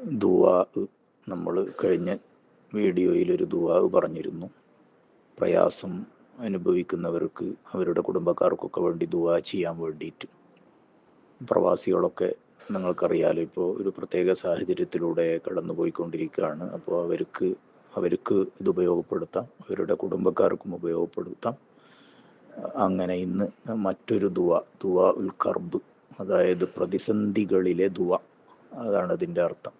ദുആ നമ്മൾ കഴിഞ്ഞ വീഡിയോയിൽ ഒരു ദുആ പറഞ്ഞിരുന്നു. പ്രയാസം അനുഭവിക്കുന്നവർക്ക് അവരുടെ കുടുംബക്കാർക്കൊക്കെ വേണ്ടി ദുആ ചെയ്യാൻ വേണ്ടിയിട്ട്. പ്രവാസികളൊക്കെ നിങ്ങൾക്കറിയാലോ, ഇപ്പോൾ ഒരു പ്രത്യേക സാഹചര്യത്തിലൂടെ കടന്നു പോയിക്കൊണ്ടിരിക്കുകയാണ്. അപ്പോൾ അവർക്ക് ഇത് ഉപയോഗപ്പെടുത്താം, അവരുടെ കുടുംബക്കാർക്കും ഉപയോഗപ്പെടുത്താം. അങ്ങനെ ഇന്ന് മറ്റൊരു ദുആ ഉൽ കർബ്, അതായത് പ്രതിസന്ധികളിലെ ദുആ, അതാണ് അതിൻ്റെ അർത്ഥം.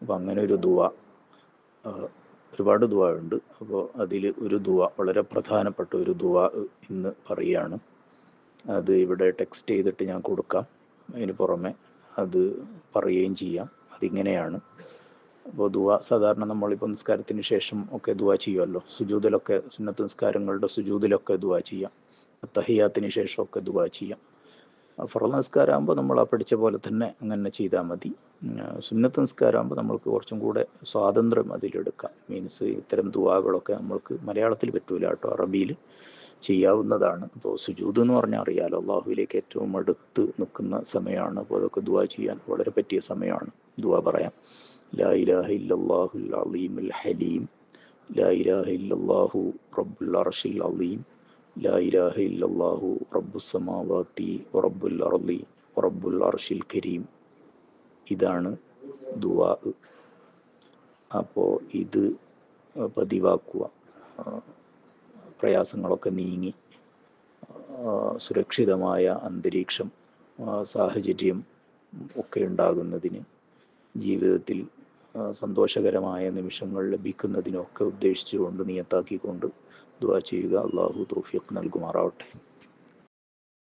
അപ്പം അങ്ങനെ ഒരു ദുആ, ഒരുപാട് ദുആ ഉണ്ട്. അപ്പോൾ അതിൽ ഒരു ദുആ, വളരെ പ്രധാനപ്പെട്ട ഒരു ദുആ ഇന്ന് പറയുകയാണ്. അത് ഇവിടെ ടെക്സ്റ്റ് ചെയ്തിട്ട് ഞാൻ കൊടുക്കാം. അതിന് പുറമെ അത് പറയുകയും ചെയ്യാം. അതിങ്ങനെയാണ്. അപ്പോൾ ദുആ സാധാരണ നമ്മളിപ്പോൾ നിസ്കാരത്തിന് ശേഷം ഒക്കെ ദുആ ചെയ്യുമല്ലോ. സുജൂദിലൊക്കെ, സുന്നത്ത് നിസ്കാരങ്ങളുടെ സുജൂദിലൊക്കെ ദുആ ചെയ്യാം. തഹിയ്യാത്തിന് ശേഷമൊക്കെ ദുആ ചെയ്യാം. ഫർള് നിസ്കാരമാകുമ്പോൾ നമ്മൾ ആ പഠിച്ച പോലെ തന്നെ അങ്ങനെ ചെയ്താൽ മതി. സുന്നത്ത് നിസ്കാരമാകുമ്പോൾ നമ്മൾക്ക് കുറച്ചും കൂടെ സ്വാതന്ത്ര്യം അതിലെടുക്കാം. മീൻസ് ഇത്തരം ദുആകളൊക്കെ നമ്മൾക്ക് മലയാളത്തിൽ പറ്റൂല കേട്ടോ, അറബിയിൽ ചെയ്യാവുന്നതാണ്. അപ്പോൾ സുജൂദ് എന്ന് പറഞ്ഞാൽ അറിയാലോ, അള്ളാഹുവിലേക്ക് ഏറ്റവും അടുത്ത് നിൽക്കുന്ന സമയമാണ്. അപ്പോൾ അതൊക്കെ ദുആ ചെയ്യാൻ വളരെ പറ്റിയ സമയമാണ്. ദുആ പറയാം. ലാ ഇലാഹ ഇല്ലല്ലാഹുൽ അലീമുൽ ഹലീം, ലാ ഇലാഹ ഇല്ലല്ലാഹു റബ്ബുൽ അർശിൽ അലീം, ലാ ഇലാഹ ഇല്ലല്ലാഹു റബ്ബുസ് സമാവാതി വറബ്ബുൽ അർളി വറബ്ബുൽ അർശിൽ കരീം. ഇതാണ് ദുആ. അപ്പോൾ ഇത് പതിവാക്കുക. പ്രയാസങ്ങളൊക്കെ നീങ്ങി സുരക്ഷിതമായ അന്തരീക്ഷം, സാഹചര്യം ഒക്കെ ഉണ്ടാകുന്നതിന്, ജീവിതത്തിൽ സന്തോഷകരമായ നിമിഷങ്ങൾ ലഭിക്കുന്നതിനൊക്കെ ഉദ്ദേശിച്ചുകൊണ്ട്, നിയത്താക്കിക്കൊണ്ട് ദുആ ചെയ്യുക. അള്ളാഹു തൗഫീഖ് നൽകുമാറാവട്ടെ.